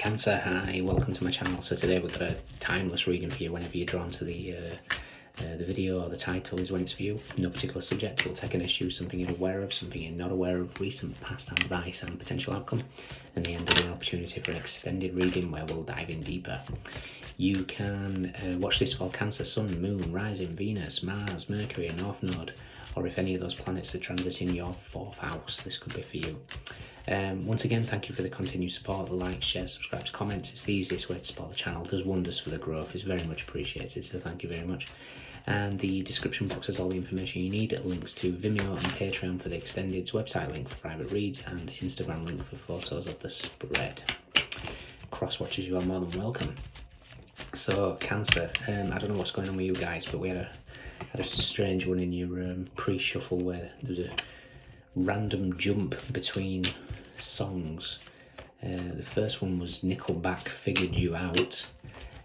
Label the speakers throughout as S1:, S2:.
S1: Cancer, hi, welcome to my channel. So today we've got a timeless reading for you whenever you're drawn to the video or the title is when it's for you. No particular subject, we'll take an issue, something you're aware of, something you're not aware of, recent past advice and potential outcome, and the end of an opportunity for an extended reading where we'll dive in deeper. You can watch this for Cancer, Sun, Moon, Rising, Venus, Mars, Mercury, and North Node, or if any of those planets are transiting your 4th house, this could be for you. Once again, thank you for the continued support, the likes, shares, subscribes, comments. It's the easiest way to support the channel. It does wonders for the growth. It's very much appreciated, so thank you very much. And the description box has all the information you need. Links to Vimeo and Patreon for the extendeds, website link for private reads, and Instagram link for photos of the spread. Cross watchers, you are more than welcome. So Cancer, I don't know what's going on with you guys, but we had a strange one in your pre-shuffle where there was a random jump between songs. The first one was Nickelback, Figured You Out,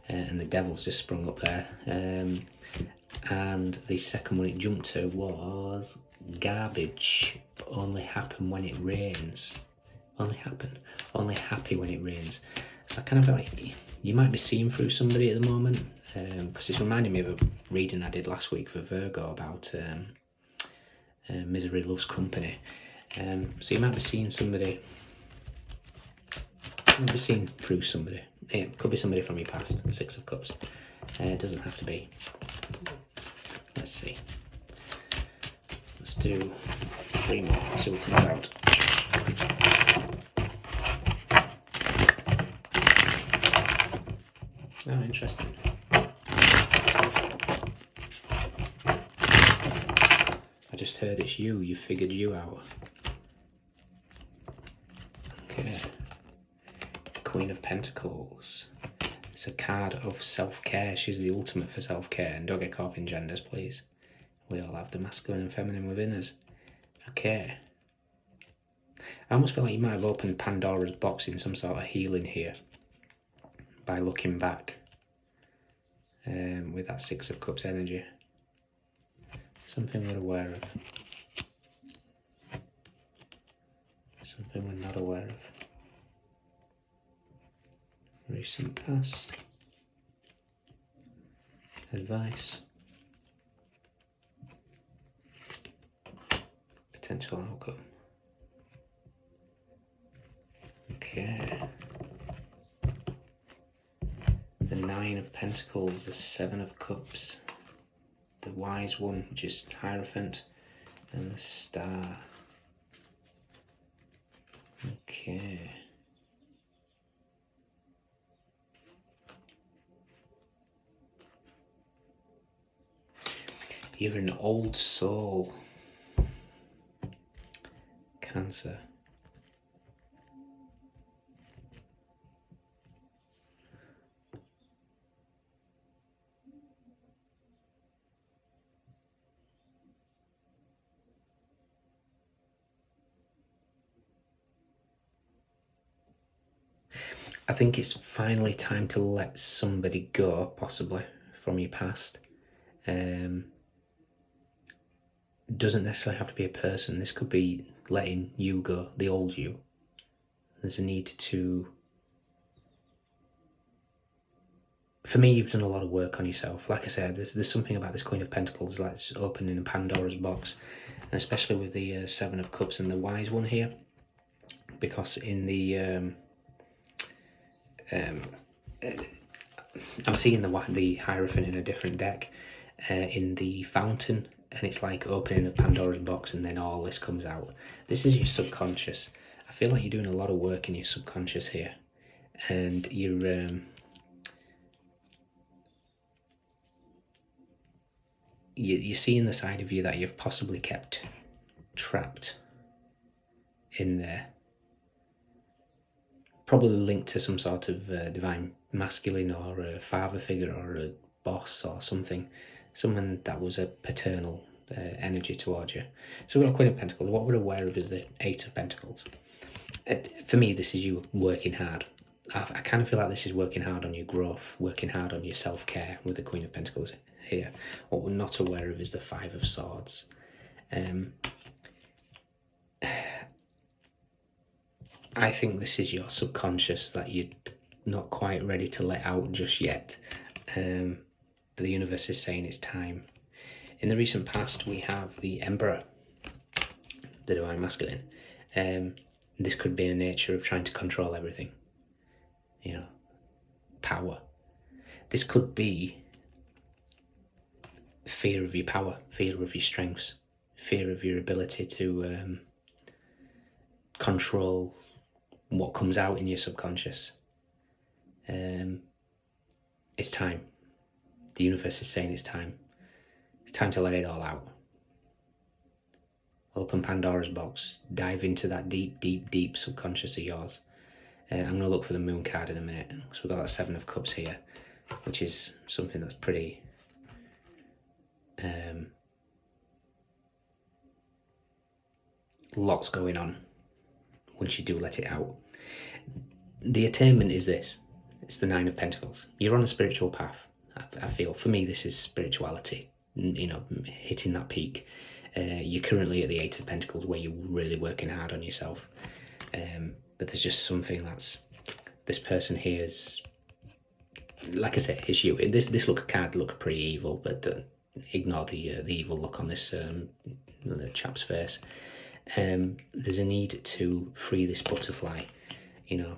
S1: and the Devil's just sprung up there. And the second one it jumped to was Garbage, Only Happen When It Rains. Only happy when it rains. So I kind of feel like you might be seeing through somebody at the moment, because it's reminding me of a reading I did last week for Virgo about Misery Loves Company. So you might be seeing somebody, through somebody. It could be somebody from your past, 6 of Cups. It doesn't have to be. Let's see. Let's do 3 more, see what comes out. Oh, interesting. I just heard it's you figured you out. Okay. Queen of Pentacles. It's a card of self-care. She's the ultimate for self-care. And don't get caught up in genders, please. We all have the masculine and feminine within us. Okay. I almost feel like you might have opened Pandora's box in some sort of healing here by looking back with that 6 of Cups energy. Something we're aware of. Something we're not aware of. Recent past. Advice. Potential outcome. Okay. The 9 of Pentacles, the 7 of Cups, the Wise One, which is Hierophant, and the Star. Okay. You're an old soul, Cancer. I think it's finally time to let somebody go, possibly, from your past. Doesn't necessarily have to be a person. This could be letting you go, the old you. There's a need to... For me, you've done a lot of work on yourself. Like I said, there's something about this Queen of Pentacles, like it's opening a Pandora's box, and especially with the 7 of Cups and the Wise One here, because in the I'm seeing the Hierophant in a different deck, in the Fountain, and it's like opening a Pandora's box and then all this comes out. This is your subconscious. I feel like you're doing a lot of work in your subconscious here, and you're seeing the side of you that you've possibly kept trapped in there. Probably linked to some sort of divine masculine or a father figure or a boss or something. Someone that was a paternal energy towards you. So we've got Queen of Pentacles. What we're aware of is the 8 of Pentacles. For me, this is you working hard. I kind of feel like this is working hard on your growth, working hard on your self-care with the Queen of Pentacles here. What we're not aware of is the 5 of Swords. I think this is your subconscious that not quite ready to let out just yet. But the universe is saying it's time. In the recent past, we have the Emperor, the Divine Masculine. This could be a nature of trying to control everything. You know, power. This could be fear of your power, fear of your strengths, fear of your ability to control what comes out in your subconscious. It's time. The universe is saying it's time. It's time to let it all out. Open Pandora's box. Dive into that deep, deep, deep subconscious of yours. I'm going to look for the moon card in a minute. So we've got that Seven of Cups here, which is something that's pretty... lots going on once you do let it out. The attainment is this. It's the Nine of Pentacles. You're on a spiritual path. I feel, for me, this is spirituality, you know, hitting that peak. You're currently at the Eight of Pentacles, where you're really working hard on yourself. But there's just something that's, this person here is, like I said, it's you. This card looks pretty evil, but ignore the evil look on this the chap's face. There's a need to free this butterfly. You know,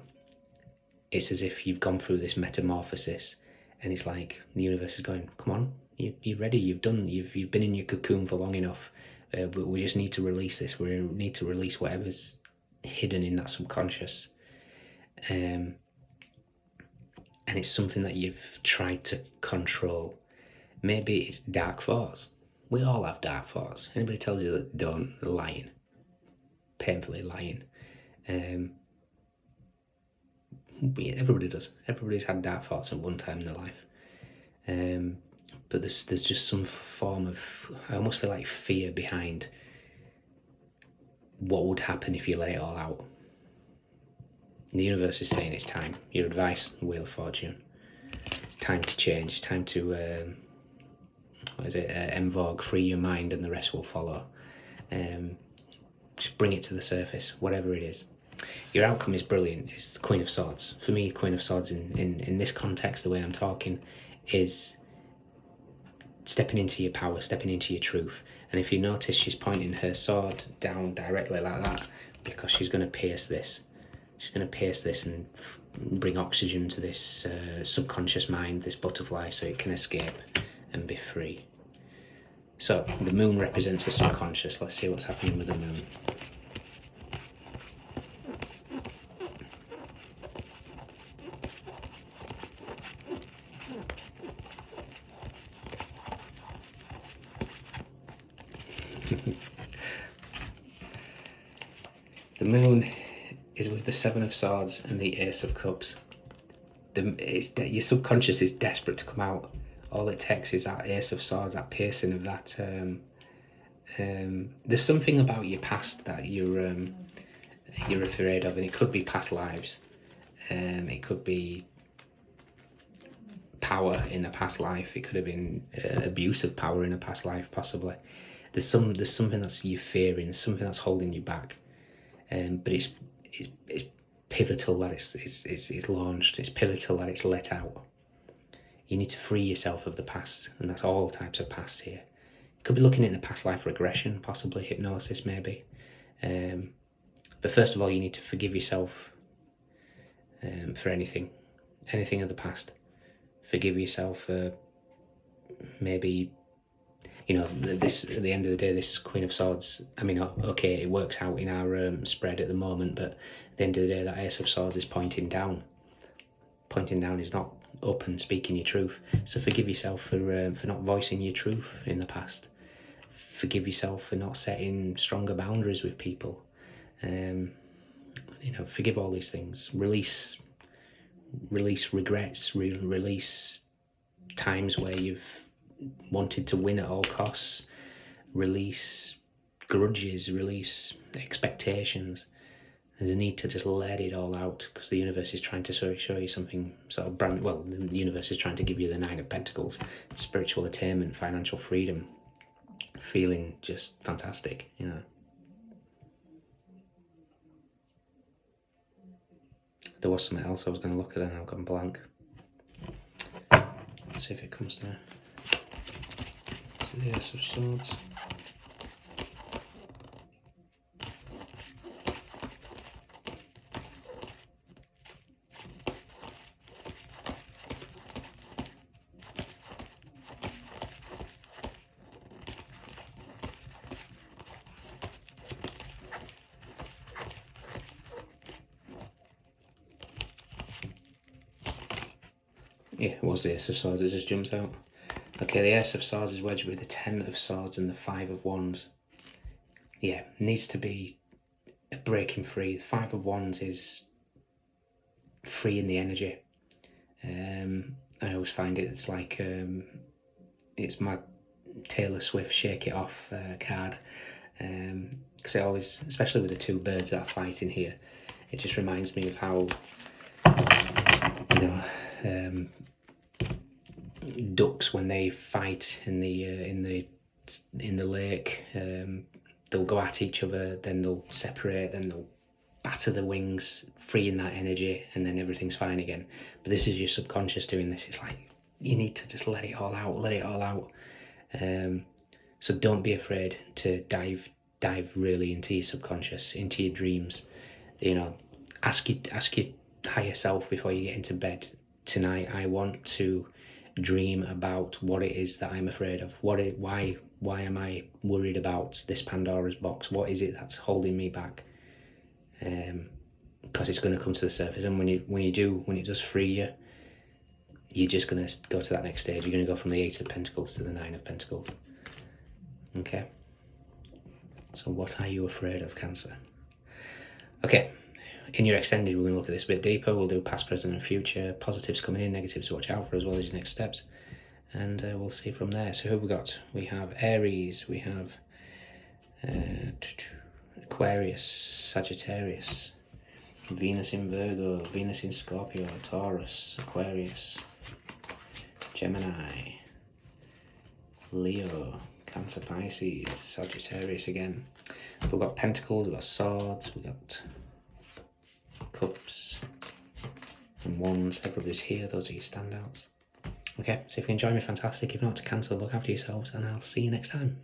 S1: it's as if you've gone through this metamorphosis, and it's like the universe is going, come on, you're ready, you've been in your cocoon for long enough, but we just need to release this. We need to release whatever's hidden in that subconscious. And it's something that you've tried to control. Maybe it's dark thoughts. We all have dark thoughts. Anybody tells you that don't, they're lying. Painfully lying. Everybody does. Everybody's had dark thoughts at one time in their life. But there's just some form of, I almost feel like fear behind what would happen if you let it all out. The universe is saying it's time. Your advice, the Wheel of Fortune. It's time to change. It's time to, en vogue, free your mind and the rest will follow. Just bring it to the surface, whatever it is. Your outcome is brilliant. It's the Queen of Swords. For me, Queen of Swords in this context, the way I'm talking, is stepping into your power, stepping into your truth. And if you notice, she's pointing her sword down directly like that, because she's going to pierce this. She's going to pierce this and bring oxygen to this subconscious mind, this butterfly, so it can escape and be free. So, the moon represents the subconscious. Let's see what's happening with the moon. The moon is with the Seven of Swords and the Ace of Cups. Your subconscious is desperate to come out. All it takes is that Ace of Swords, that piercing of that. There's something about your past that you're afraid of, and it could be past lives. It could be power in a past life. It could have been abuse of power in a past life, possibly. There's something that's you fearing. There's something that's holding you back. But it's pivotal that it's launched. It's pivotal that it's let out. You need to free yourself of the past, and that's all types of past here. You could be looking at the past life regression, possibly hypnosis, maybe. But first of all, you need to forgive yourself for anything of the past. Forgive yourself for maybe, you know, this, at the end of the day, this Queen of Swords, I mean, okay, it works out in our spread at the moment, but at the end of the day, that Ace of Swords is pointing down. Pointing down is not up and speaking your truth. So forgive yourself for not voicing your truth in the past. Forgive yourself for not setting stronger boundaries with people. You know, forgive all these things. Release regrets. Release times where you've wanted to win at all costs. Release grudges. Release expectations. There's a need to just let it all out, because the universe is trying to show you something sort of brand. Well, the universe is trying to give you the Nine of Pentacles, spiritual attainment, financial freedom, feeling just fantastic, you know. There was something else I was going to look at, then I've gone blank. Let's see if it comes to the Ace of Swords. Yeah, it was the Ace of Swords, it just jumps out. Okay, the Ace of Swords is wedged with the 10 of Swords and the 5 of Wands. Yeah, needs to be breaking free. The 5 of Wands is freeing the energy. I always find it's like, it's my Taylor Swift Shake It Off card. Because it always, especially with the two birds that are fighting here, it just reminds me of how, you know, ducks when they fight in the lake, they'll go at each other, then they'll separate, then they'll batter the wings, freeing that energy, and then everything's fine again. But this is your subconscious doing this. It's like you need to just let it all out, let it all out. So don't be afraid to dive really into your subconscious, into your dreams. You know, ask your higher self before you get into bed tonight. I want to dream about what it is that I'm afraid of. Why am I worried about this Pandora's box? What is it that's holding me back? Because it's going to come to the surface, and when it does free you, you're just going to go to that next stage. You're going to go from the 8 of Pentacles to the 9 of Pentacles. Okay. So what are you afraid of, Cancer? Okay. In your extended, we're going to look at this a bit deeper. We'll do past, present and future, positives coming in, negatives to watch out for, as well as your next steps. And we'll see from there. So who have we got? We have Aries, we have Aquarius, Sagittarius, Venus in Virgo, Venus in Scorpio, Taurus, Aquarius, Gemini, Leo, Cancer, Pisces, Sagittarius again. We've got Pentacles, we've got Swords, we've got Cups and Wands. Everybody's here, those are your standouts. Okay, so if you enjoy me, fantastic. If not, to Cancer, look after yourselves, and I'll see you next time.